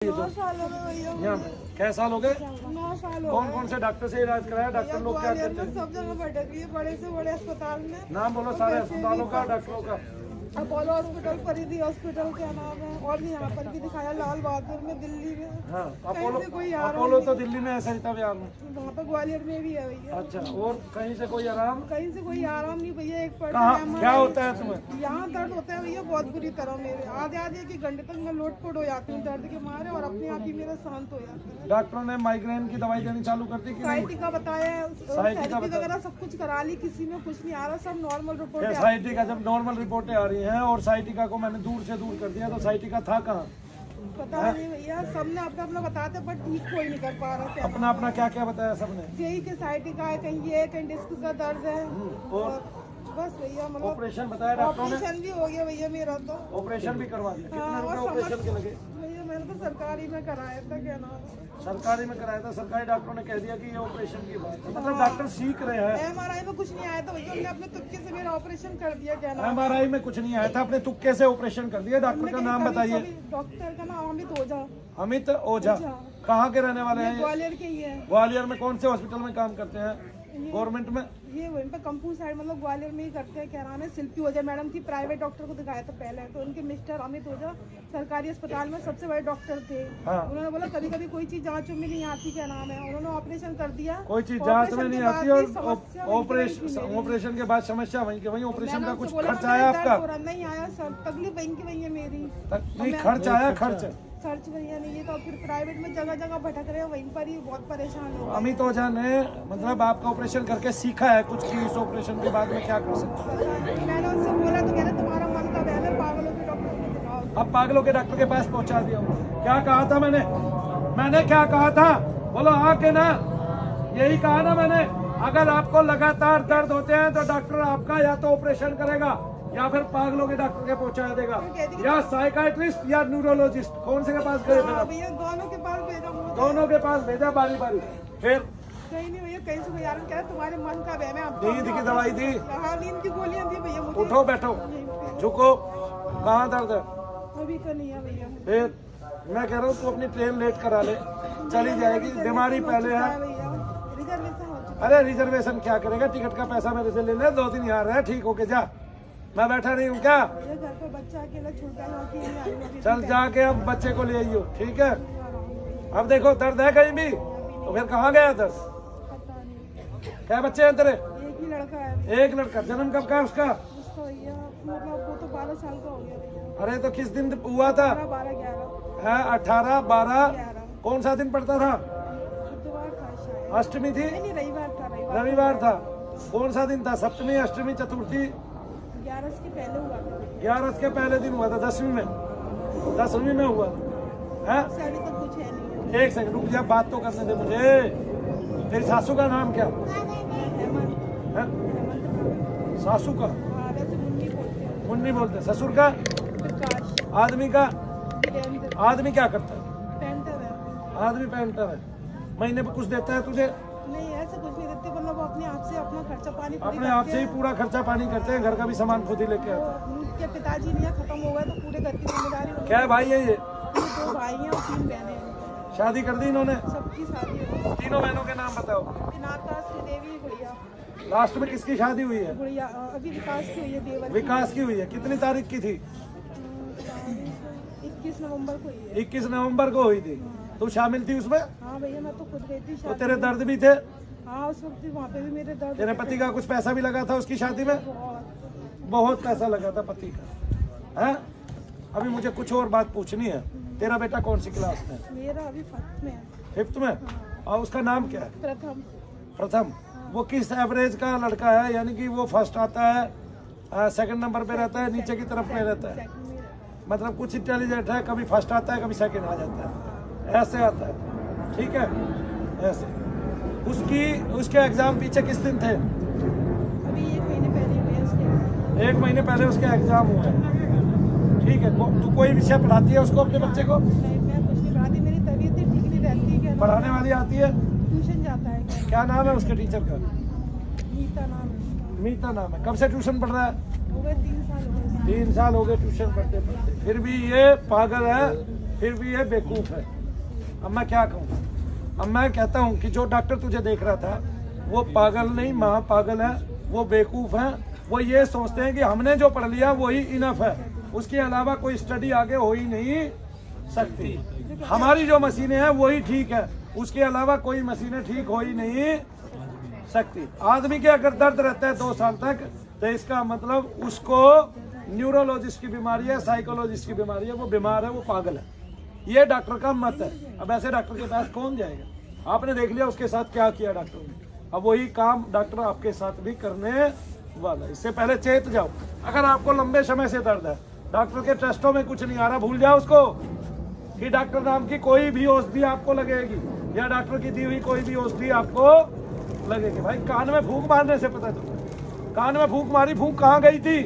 9 साल हो गए भैया। क्या साल हो गए? 9 साल हो कौन गए। कौन से डॉक्टर से इलाज कराया? डॉक्टर लोग क्या ग्वालियर कहते में हैं? सब जगह भटक रही है, बड़े से बड़े अस्पताल में। नाम बोलो सारे अस्पतालों का, डॉक्टरों का। अपोलो हॉस्पिटल, परिधि हॉस्पिटल क्या नाम है, और भी यहाँ पर भी दिखाया, लाल बहादुर में, दिल्ली में। हाँ, कहीं से कोई आराम अपोलो तो नहीं। दिल्ली में है, सरिता विहार में। वहाँ पर ग्वालियर में भी है भैया। अच्छा, और कहीं से कोई आराम? कहीं से कोई आराम नहीं भैया। एक कहाँ पर्सन क्या होता है तुम्हें? यहाँ दर्द होता है भैया बहुत बुरी तरह। मेरे आधे आधे एक घंटे तक मैं लोटपोट हो जाती हूँ दर्द के मारे, और अपने आप ही मेरा शांत हो जाता है। डॉक्टरों ने माइग्रेन की दवाई देनी चालू कर दी कि नहीं? साइटिका बताया, साइटिका थेरेपी वगैरह सब कुछ करा ली, किसी में कुछ नहीं आ रहा, सब नॉर्मल रिपोर्ट है। साइटिका जब नॉर्मल रिपोर्टें आ रही हैं और साइटिका को मैंने दूर से दूर कर दिया, तो साइटिका था कहाँ? पता नहीं भैया, सबने अपना अपना बताते पर ठीक कोई नहीं कर पा रहा। अपना अपना क्या क्या बताया सबने? यही के साइटिका है, कहीं ये, कहीं डिस्क का दर्द है, और बस भैया मतलब ऑपरेशन बताया डॉक्टरों ने? ऑपरेशन भी हो गया भैया मेरा तो। ऑपरेशन भी करवा दिया? कितने हाँ, रुपए और ऑपरेशन के लगे? भैया मैंने तो सरकारी में कराया था, क्या नाम है? सरकारी में कराया था। सरकारी डॉक्टरों ने कह दिया कि ये ऑपरेशन की बात है। मतलब डॉक्टर सीख रहे हैं। MRI में कुछ नहीं आया था भैया, उन्होंने अपने तुक्के से मेरा ऑपरेशन कर दिया, क्या नाम है? MRI में कुछ नहीं आया था, अपने तुक्के से ऑपरेशन कर दिया। डॉक्टर का नाम बताइए। डॉक्टर का नाम अमित ओझा। अमित ओझा। कहाँ के रहने वाले हैं? ग्वालियर के ही है। ग्वालियर में कौन से हॉस्पिटल में काम करते हैं? गवर्नमेंट में? ये वहीं पे कंपू साइड, मतलब ग्वालियर में ही करते हैं। क्या नाम है? शिल्पी ओझा मैडम थी, प्राइवेट डॉक्टर को दिखाया था पहले, तो उनके मिस्टर अमित ओझा सरकारी अस्पताल में सबसे बड़े डॉक्टर थे। हाँ। उन्होंने बोला कभी कभी कोई चीज जांच में नहीं आती, क्या नाम है, उन्होंने ऑपरेशन कर दिया। कोई चीज जांच में नहीं आती, और ऑपरेशन ऑपरेशन के बाद समस्या वहीं के वहीं। ऑपरेशन का कुछ खर्च आया आपका? नहीं आया सर, तकलीफ वहीं की वहीं है मेरी। नहीं, खर्च आया? खर्च खर्च भैया नहीं है, तो फिर प्राइवेट में जगह जगह भटक रहे हैं, वहीं पर ही बहुत परेशान हो गए। अमित ओझा ने मतलब आपका ऑपरेशन करके सीखा है कुछ कि इस ऑपरेशन के बाद में क्या कर सकते हैं? मैंने उनसे बोला तो कह रहे तुम्हारा मन का वहम है, पागलों के डॉक्टर को दिखाओ। अब पागलों के डॉक्टर के पास पहुंचा दिया हूं। क्या कहा था मैंने क्या कहा था? बोलो आके ना, यही कहा ना मैंने। अगर आपको लगातार दर्द होते हैं तो डॉक्टर आपका या तो ऑपरेशन करेगा या फिर पागलों के डॉक्टर के पहुंचा देगा, या साइकाइट्रिस्ट या न्यूरोलॉजिस्ट। कौन से के पास गए थे? भैया दोनों के पास भेजा मुझे। दोनों के पास भेजा बारी बारी। फिर कहीं नहीं भैया, कहीं से कोई यार कह रहा तुम्हारे मन का वहम है। नींद की दवाई दी? हाँ, नींद की गोलियां दी भैया मुझे। उठो बैठो, झुको। कहाँ दर्द है? अभी का नहीं है भैया। फिर मैं कह रहा हूँ तू अपनी ट्रेन लेट करा ले, चली जाएगी। बीमारी पहले है। रिजर्वेशन हो चुका अरे रिजर्वेशन क्या करेगा? टिकट का पैसा मेरे से ले ले, 2 दिन यहाँ रहे, ठीक होके जा। मैं बैठा नहीं हूँ क्या? है। घर पे बच्चा अकेला छोटा है, अकेले आई हूँ अभी। चल जाके अब बच्चे को ले आइयो, ठीक है? अब देखो दर्द है कहीं भी तो फिर कहाँ गया दर्द? पता नहीं, क्या बच्चे हैं तेरे? एक ही लड़का है। एक लड़का। जन्म कब का है उसका? उसका भैया मतलब वो तो 12 साल का हो गया भैया। अरे तो किस दिन हुआ था? 12 11 है 18 12। 11 कौन सा दिन पड़ता था? बुधवार था शायद। अष्टमी थी? नहीं, रविवार था। रविवार था। कौन सा दिन था? सप्तमी, अष्टमी, चतुर्थी? 11 के पहले हुआ था। 11 के पहले दिन हुआ था। 10वीं में? 10वीं में हुआ था। है? साड़ी तो कुछ है नहीं। एक सेकंड रुक जा, बात तो करने दे मुझे। तेरी सासू का नाम क्या? हेमंत। है? हेमंत। सासू का हाँ, वैसे मुन्नी बोलते हैं। मुन्नी बोलते हैं। ससुर का? प्रकाश। आदमी का? वीरेंद्र। आदमी क्या करता है? पेंटर है। आदमी पेंटर है। महीने पे कुछ देता है तुझे? नहीं, ऐसा कुछ नहीं देते, मतलब वो अपने आप से अपना खर्चा पानी पूरी अपने आप करते से ही हैं। पूरा खर्चा पानी करते हैं, घर का भी सामान खुद ही लेके आते हैं। उनके पिताजी नहीं है, खत्म हो गए, तो पूरे घर की जिम्मेदारी उन्होंने। क्या भाई है ये? 2 भाई हैं और 3 बहनें हैं। शादी कर दी इन्होंने? सबकी शादी है। तीनों बहनों के नाम बताओ। पिनाका, श्रीदेवी, गुड़िया। लास्ट में किसकी शादी हुई है? गुड़िया अभी विकास की हुई है, देवर की। विकास की हुई है। कितनी तारीख की थी? 21 नवंबर को हुई है। 21 नवंबर को हुई थी। तू शामिल थी उसमें? हाँ भैया, मैं तो खुद गई थी तो शादी तेरे में। दर्द भी थे? हाँ, उस वक्त वहाँ पे भी मेरे दर्द तेरे पति का कुछ पैसा भी लगा था उसकी शादी में? बहुत पैसा लगा था पति का। है? अभी मुझे कुछ और बात पूछनी है। तेरा बेटा कौन सी क्लास में है? मेरा अभी 5th में है। 5th में? और उसका नाम क्या है? प्रथम। प्रथम। वो किस एवरेज का लड़का है? यानी कि वो फर्स्ट आता है, सेकंड नंबर पे रहता है, नीचे की तरफ में रहता है? सेकंड में। मतलब कुछ इंटेलिजेंट है, कभी फर्स्ट आता है, कभी सेकंड आ जाता है, ऐसे आता है, ठीक है? ऐसे। उसके एग्जाम पीछे किस दिन थे? अभी 1 महीने पहले हुए उसके। 1 महीने पहले उसके एग्जाम हुए, ठीक है? तू कोई विषय पढ़ाती है उसको, अपने बच्चे को? नहीं, मैं कुछ नहीं पढ़ाती, मेरी तबीयत ही ठीक नहीं रहती है। पढ़ाने वाली आती है? ट्यूशन जाता है। क्या नाम है उसके टीचर का? मीता नाम है। मीता नाम है। कब से ट्यूशन पढ़ रहा है? हो गए 3 साल हो गए। 3 साल हो गए ट्यूशन पढ़ते पढ़ते। फिर भी ये पागल है फिर भी ये बेवकूफ है। अब मैं क्या कहूँ? अब मैं कहता हूँ कि जो डॉक्टर तुझे देख रहा था वो पागल नहीं, महापागल है, वो बेवकूफ है। वो ये सोचते हैं कि हमने जो पढ़ लिया वही इनफ है, उसके अलावा कोई स्टडी आगे हो ही नहीं सकती। हमारी जो मशीनें हैं वही ठीक है, उसके अलावा कोई मशीनें ठीक हो ही नहीं सकती। आदमी के अगर दर्द रहता है 2 साल तक तो इसका मतलब उसको न्यूरोलॉजिस्ट की बीमारी है, साइकोलॉजिस्ट की बीमारी है, वो बीमार है, वो पागल है। ये डॉक्टर का मत है। अब ऐसे डॉक्टर के पास कौन जाएगा? आपने देख लिया उसके साथ क्या किया डॉक्टर ने, अब वही काम डॉक्टर आपके साथ भी करने वाला। इससे पहले चेत जाओ। अगर आपको लंबे समय से दर्द है, डॉक्टर के टेस्टों में कुछ नहीं आ रहा, भूल जाओ उसको कि डॉक्टर नाम की कोई भी औषधि आपको लगेगी या डॉक्टर की दी हुई कोई भी औषधि आपको लगेगी। भाई कान में फूंक मारने से पता चलता, कान में फूंक मारी, फूंक कहाँ गई थी?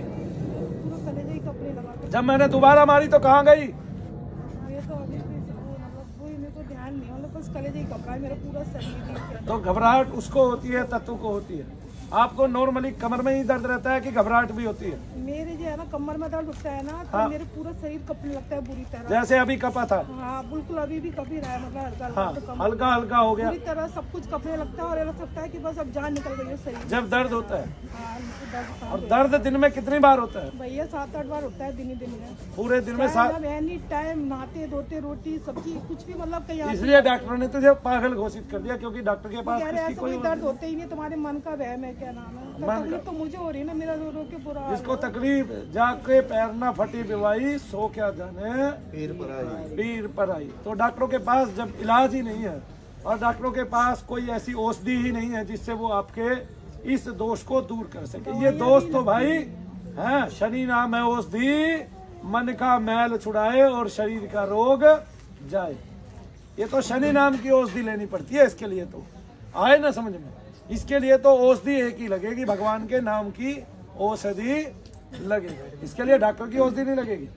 जब मैंने दोबारा मारी तो कहाँ गई? तो घबराहट उसको होती है, तत्व को होती है। आपको नॉर्मली कमर में ही दर्द रहता है कि घबराहट भी होती है? मेरे जो है ना कमर में दर्द होता है ना, तो हाँ। मेरे पूरा शरीर कपने लगता है बुरी तरह। जैसे अभी कपा था? हाँ बिल्कुल, अभी भी कप ही रहा है, मतलब हल्का हाँ, हल्का, हल्का हल्का हो गया, पूरी तरह सब कुछ कपने लगता है और ऐसा लगता है कि बस अब जान निकल गई है शरीर। जब दर्द होता है। हाँ, दर्द और दर्द दिन में कितनी बार होता है? भैया 7-8 बार होता है दिन ही दिन में। पूरे दिन में 7? एनी टाइम नहाते धोते, रोटी सब्जी कुछ भी, मतलब कहीं इसलिए डॉक्टर ने तुझे पागल घोषित कर दिया, क्योंकि डॉक्टर के पास ऐसा किसी कोई कोई दर्द होते ही नहीं। तुम्हारे मन का वहम है, क्या नाम है? तकलीफ तो मुझे हो रही है ना, मेरा रो रो के बुरा हाल जिसको है। तकलीफ जाके पैर ना फटी बिवाई, सो क्या जाने पीर पर आई। तो डॉक्टरों के पास जब इलाज ही नहीं है और डॉक्टरों के पास कोई ऐसी औषधि ही नहीं है जिससे वो आपके इस दोष को दूर कर सके। ये दोष तो भाई है, शनि नाम है औषधि, मन का मैल छुड़ाए और शरीर का रोग जाए। ये तो शनि नाम की औषधि लेनी पड़ती है। इसके लिए तो आए ना समझ में, इसके लिए तो औषधि एक ही लगेगी, भगवान के नाम की औषधि लगेगी। इसके लिए डॉक्टर की औषधि नहीं लगेगी।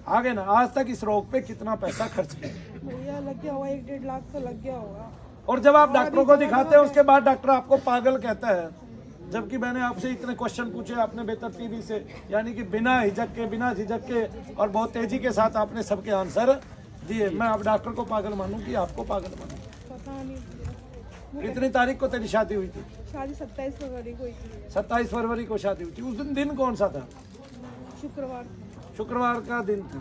आगे ना, आज तक इस रोग पे कितना पैसा खर्च किया? भैया लग गया होगा, 1-1.5 लाख तो लग गया होगा। और जब आप डॉक्टरों को दिखाते हैं उसके बाद डॉक्टर आपको पागल कहता है, जबकि मैंने आपसे इतने क्वेश्चन पूछे, आपने बेतरतीबी से, यानी कि बिना हिचक के, बिना झिझक के और बहुत तेजी के साथ आपने सबके आंसर दिए। मैं अब डॉक्टर को पागल मानूं कि आपको पागल मानूं? पता नहीं। कितनी तारीख को तेरी शादी हुई थी? शादी 27 फरवरी को हुई थी। 27 फरवरी को शादी हुई थी। उस दिन कौन सा था? शुक्रवार। शुक्रवार का दिन था।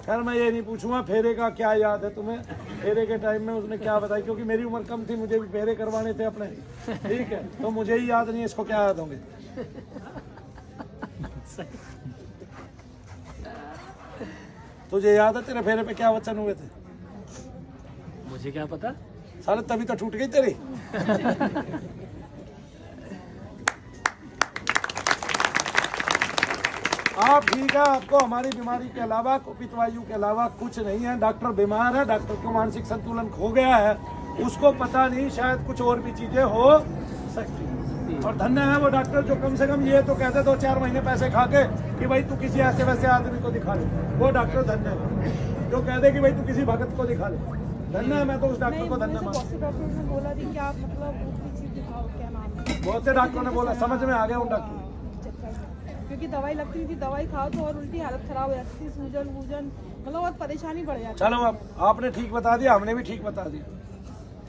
खैर मैं ये नहीं पूछूंगा फेरे का क्या याद है तुम्हें, फेरे के टाइम में उसने क्या बताया, क्योंकि मेरी उम्र कम थी, मुझे भी फेरे करवाने थे अपने, ठीक है, तो मुझे ही याद नहीं है, इसको क्या याद होंगे। तुझे याद है तेरे फेरे पे क्या वचन हुए थे? मुझे क्या पता, साले तभी तो टूट गई तेरी। आप ठीक है, आपको हमारी बीमारी के अलावा, कुपित वायु के अलावा कुछ नहीं है। डॉक्टर बीमार है, डॉक्टर को मानसिक संतुलन खो गया है, उसको पता नहीं, शायद कुछ और भी चीजें हो सकती। और धन्य है वो डॉक्टर जो कम से कम ये तो कहते 2-4 महीने पैसे खा के कि भाई तू किसी ऐसे वैसे आदमी को दिखा ले। वो डॉक्टर धन्य है जो कहते कि भाई तू किसी भगत को दिखा ले। धन्य है, मैं तो उस डॉक्टर को धन्य मानता हूँ। डॉक्टर ने बोला थी कि आप मतलब चीज दिखाओ, क्या नाम है? बहुत से डॉक्टरों ने बोला, समझ में आ गया उन डॉक्टर, क्योंकि दवाई लगती थी, दवाई खाओ तो और उल्टी हालत खराब हो जाती थी, सूजन वूजन, मतलब और परेशानी बढ़ जाती। चलो अब आपने ठीक बता दिया, हमने भी ठीक बता दिया,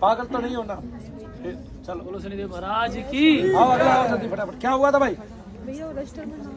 पागल तो नहीं होना। चलो बोलो शनिदेव महाराज की। आओ आगे आओ जल्दी फटाफट। क्या हुआ था भाई? भैया वो रजिस्टर में